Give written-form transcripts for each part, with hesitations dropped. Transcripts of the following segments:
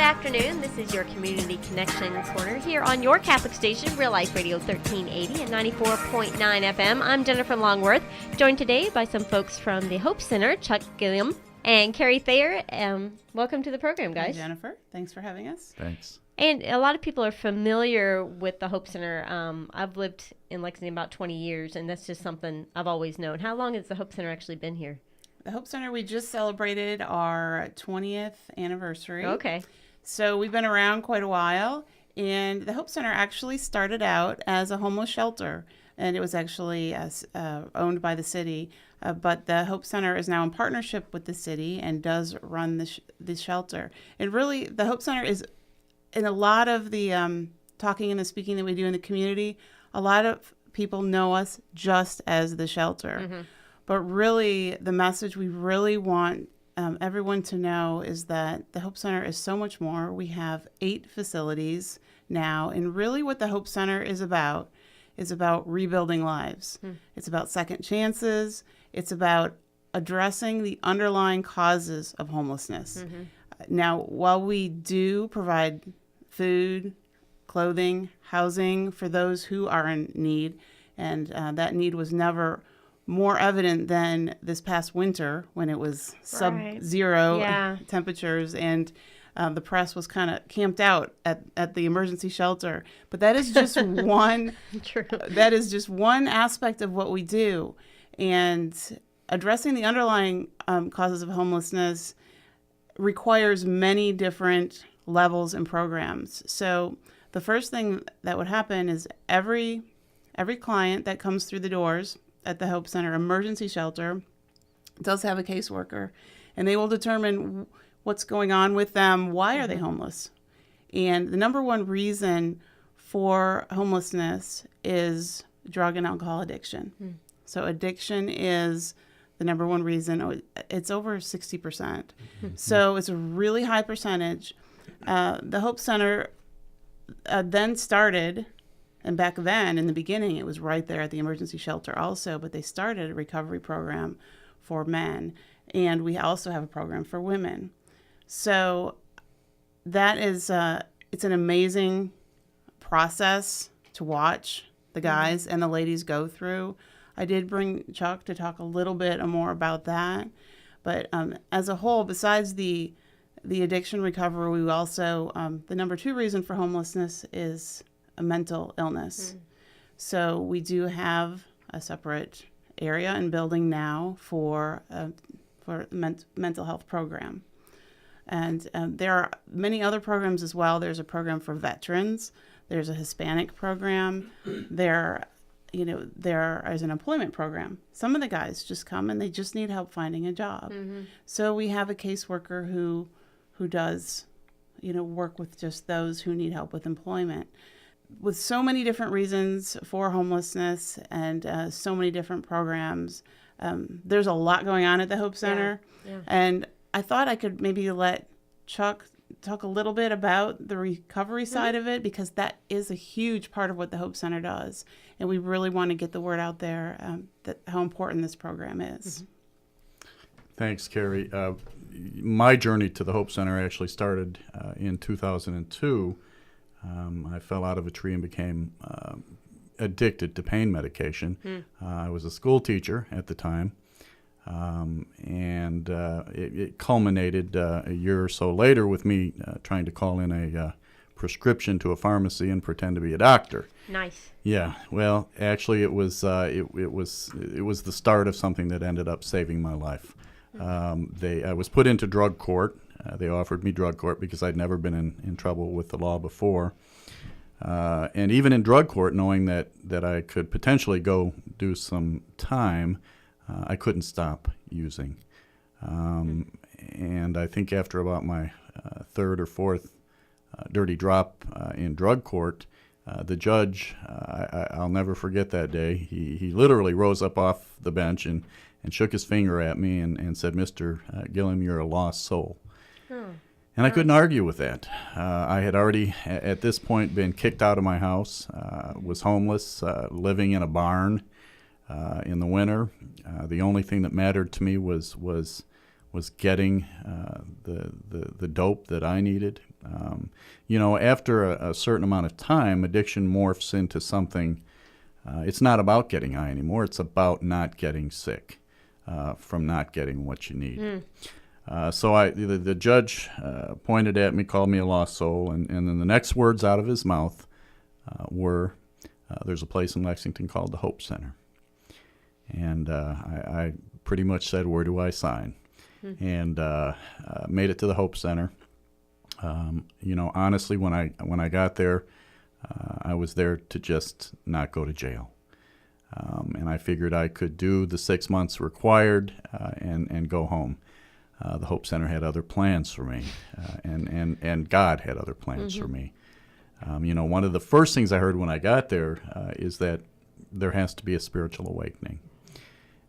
afternoon. This is your Community Connection Corner here on your Catholic station, Real Life Radio 1380 and 94.9 FM. I'm Jennifer Longworth, joined today by some folks from the Hope Center, Chuck Gilliam and Carrie Thayer. Welcome to the program, guys. Hi, Jennifer. Thanks for having us. Thanks. And a lot of people are familiar with the Hope Center. I've lived in Lexington about 20 years, and that's just something I've always known. How long has the Hope Center actually been here? The Hope Center, we just celebrated our 20th anniversary. Okay. So we've been around quite a while, and the Hope Center actually started out as a homeless shelter, and it was actually owned by the city. But the Hope Center is now in partnership with the city and does run the shelter. And really, the Hope Center is, in a lot of the talking and the speaking that we do in the community, a lot of people know us just as the shelter. Mm-hmm. But really, the message we really want everyone to know is that the Hope Center is so much more. We have 8 facilities now, and really what the Hope Center is about rebuilding lives. It's about second chances. It's about addressing the underlying causes of homelessness. Mm-hmm. Now, while we do provide food, clothing, housing for those who are in need, and that need was never more evident than this past winter when it was sub-zero temperatures, and the press was kind of camped out at the emergency shelter. But that is just one. True. That is just one aspect of what we do, and addressing the underlying causes of homelessness requires many different levels and programs. So the first thing that would happen is every client that comes through the doors at the Hope Center emergency shelter does have a caseworker, and they will determine what's going on with them. Why are they homeless? And the number one reason for homelessness is drug and alcohol addiction. So addiction is the number one reason. It's over 60%. So it's a really high percentage. The Hope Center then started, and back then, in the beginning, it was right there at the emergency shelter also, but they started a recovery program for men, and we also have a program for women. So that is, it's an amazing process to watch the guys and the ladies go through. I did bring Chuck to talk a little bit more about that, but as a whole, besides the addiction recovery, we also, the number 2 reason for homelessness is a mental illness. So we do have a separate area and building now for mental health program. And there are many other programs as well. There's a program for veterans. There's a Hispanic program. There is an employment program. Some of the guys just come and they just need help finding a job. Mm-hmm. So we have a caseworker who does, work with just those who need help with employment. With so many different reasons for homelessness and so many different programs, there's a lot going on at the Hope Center. Yeah. And I thought I could maybe let Chuck talk a little bit about the recovery side of it, because that is a huge part of what the Hope Center does. And we really want to get the word out there that how important this program is. Mm-hmm. Thanks, Carrie. My journey to the Hope Center actually started in 2002. I fell out of a tree and became addicted to pain medication. I was a school teacher at the time, and it culminated a year or so later with me trying to call in a prescription to a pharmacy and pretend to be a doctor. Nice. Yeah. Well, actually, it was the start of something that ended up saving my life. I was put into drug court. They offered me drug court because I'd never been in trouble with the law before. And even in drug court, knowing that I could potentially go do some time, I couldn't stop using. And I think after about my 3rd or 4th dirty drop in drug court, the judge, I'll never forget that day, he literally rose up off the bench and shook his finger at me and said, "Mr. Gilliam, you're a lost soul." And I couldn't argue with that. I had already, at this point, been kicked out of my house, was homeless, living in a barn in the winter. The only thing that mattered to me was getting the dope that I needed, After a certain amount of time, addiction morphs into something. It's not about getting high anymore. It's about not getting sick from not getting what you need. So the judge pointed at me, called me a lost soul, and then the next words out of his mouth were, there's a place in Lexington called the Hope Center. And I pretty much said, where do I sign? And made it to the Hope Center. Honestly, when I got there, I was there to just not go to jail. And I figured I could do the 6 months required and go home. The Hope Center had other plans for me, and God had other plans for me. One of the first things I heard when I got there is that there has to be a spiritual awakening.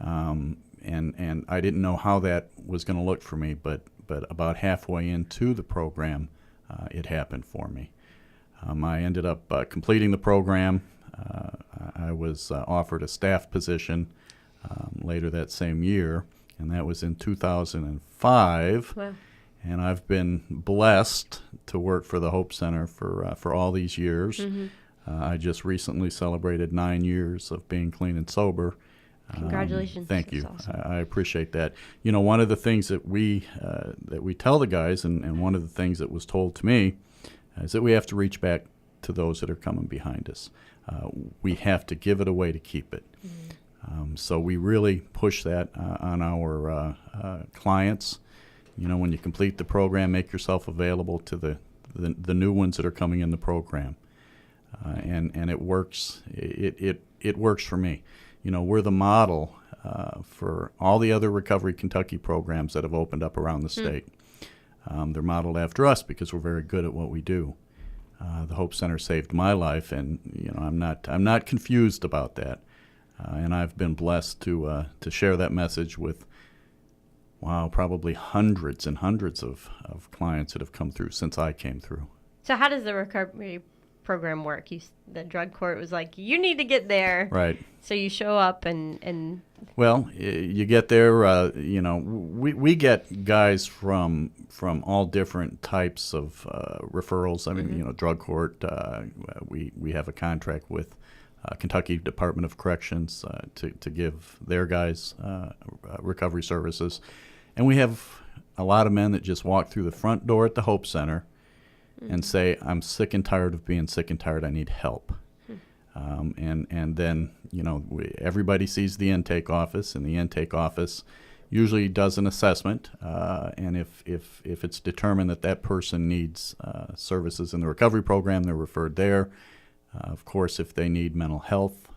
And I didn't know how that was going to look for me, but about halfway into the program, it happened for me. I ended up completing the program. I was offered a staff position later that same year, and that was in 2005. Wow. And I've been blessed to work for the Hope Center for all these years. I just recently celebrated 9 years of being clean and sober. Congratulations. Thank you. That's awesome. I appreciate that. One of the things that we tell the guys, and one of the things that was told to me, is that we have to reach back to those that are coming behind us. We have to give it away to keep it. So we really push that on our clients. When you complete the program, make yourself available to the new ones that are coming in the program, and it works. It works for me. We're the model for all the other Recovery Kentucky programs that have opened up around the state. They're modeled after us because we're very good at what we do. The Hope Center saved my life, and I'm not confused about that. And I've been blessed to share that message with, probably hundreds and hundreds of clients that have come through since I came through. So how does the recovery program work? The drug court was like, you need to get there. Right. So you show up and Well, you get there, we get guys from all different types of referrals. I mean, drug court, we have a contract with Kentucky Department of Corrections to give their guys recovery services. And we have a lot of men that just walk through the front door at the Hope Center and say, I'm sick and tired of being sick and tired. I need help. And then, everybody sees the intake office, and the intake office usually does an assessment. And if it's determined that person needs services in the recovery program, they're referred there. Of course, if they need mental health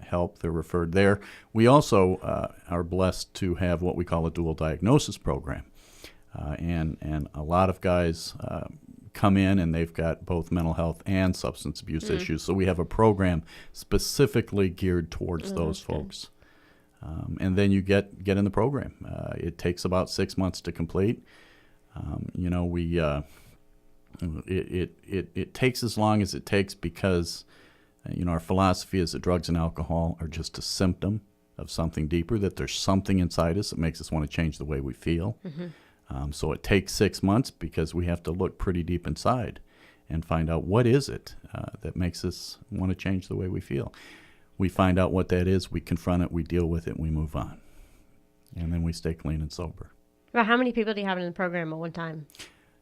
help, they're referred there. We also are blessed to have what we call a dual diagnosis program. And a lot of guys come in and they've got both mental health and substance abuse issues. So we have a program specifically geared towards those folks. And then you get in the program. It takes about 6 months to complete. It takes as long as it takes because our philosophy is that drugs and alcohol are just a symptom of something deeper, that there's something inside us that makes us want to change the way we feel. So it takes 6 months because we have to look pretty deep inside and find out what is it that makes us want to change the way we feel. We find out what that is, we confront it, we deal with it, and we move on. And then we stay clean and sober. Well, how many people do you have in the program at one time?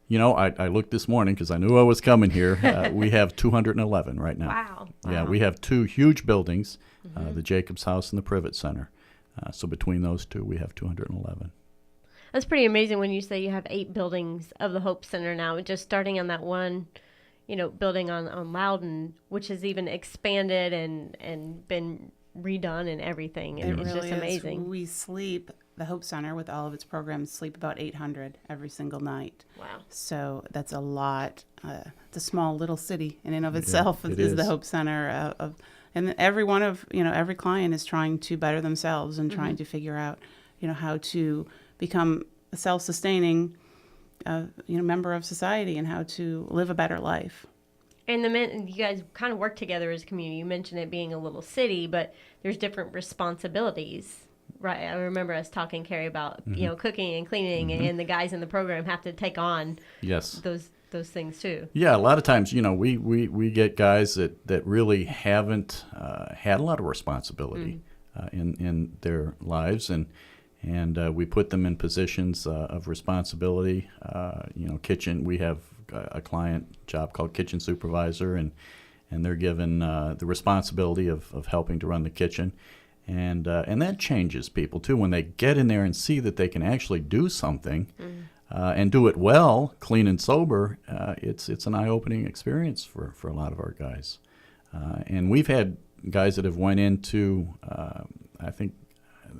I looked this morning because I knew I was coming here. We have 211 right now. Wow. Yeah, we have two huge buildings, the Jacobs House and the Privet Center. So between those two, we have 211. That's pretty amazing when you say you have 8 buildings of the Hope Center now, just starting on that one, building on Loudon, which has even expanded and been redone and everything. It It's really just amazing. is. The Hope Center, with all of its programs, sleep about 800 every single night. Wow. So that's a lot. It's a small little city in and of itself. Is the Hope Center and every one of every client is trying to better themselves and trying to figure out how to become a self-sustaining member of society and how to live a better life. And you guys kind of work together as a community. You mentioned it being a little city, but there's different responsibilities. Right, I remember us talking, Carrie, about cooking and cleaning, and the guys in the program have to take on those things too. Yeah, a lot of times, we get guys that really haven't had a lot of responsibility in their lives, and we put them in positions of responsibility. Kitchen. We have a client job called kitchen supervisor, and they're given the responsibility of helping to run the kitchen, and that changes people too when they get in there and see that they can actually do something. And do it well, clean and sober. It's an eye-opening experience for a lot of our guys. And we've had guys that have went into, I think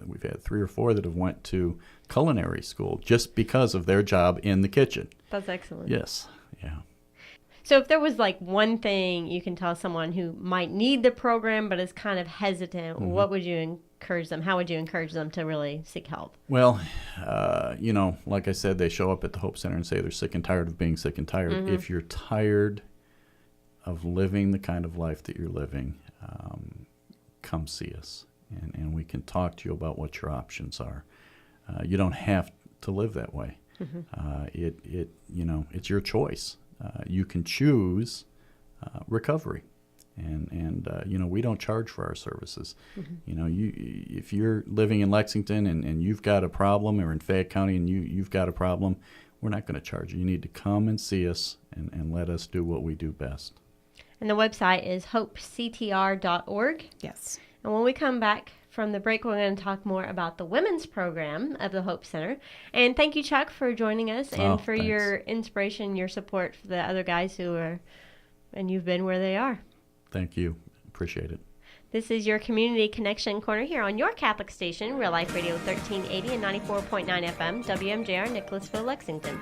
we've had 3 or 4 that have went to culinary school just because of their job in the kitchen. That's excellent. Yes, yeah. So if there was like one thing you can tell someone who might need the program but is kind of hesitant, what would you encourage them? How would you encourage them to really seek help? Well, like I said, they show up at the Hope Center and say they're sick and tired of being sick and tired. If you're tired of living the kind of life that you're living, come see us, and we can talk to you about what your options are. You don't have to live that way. It's your choice. You can choose recovery, and we don't charge for our services. If you're living in Lexington and you've got a problem, or in Fayette County and you've got a problem, we're not going to charge you. You need to come and see us and let us do what we do best. And the website is hopectr.org. Yes. And when we come back from the break, we're going to talk more about the women's program of the Hope Center. And thank you, Chuck, for joining us and for thanks. your inspiration, your support for the other guys who are, and you've been where they are. Thank you. Appreciate it. This is your Community Connection Corner here on your Catholic station, Real Life Radio 1380 and 94.9 FM, WMJR, Nicholasville, Lexington.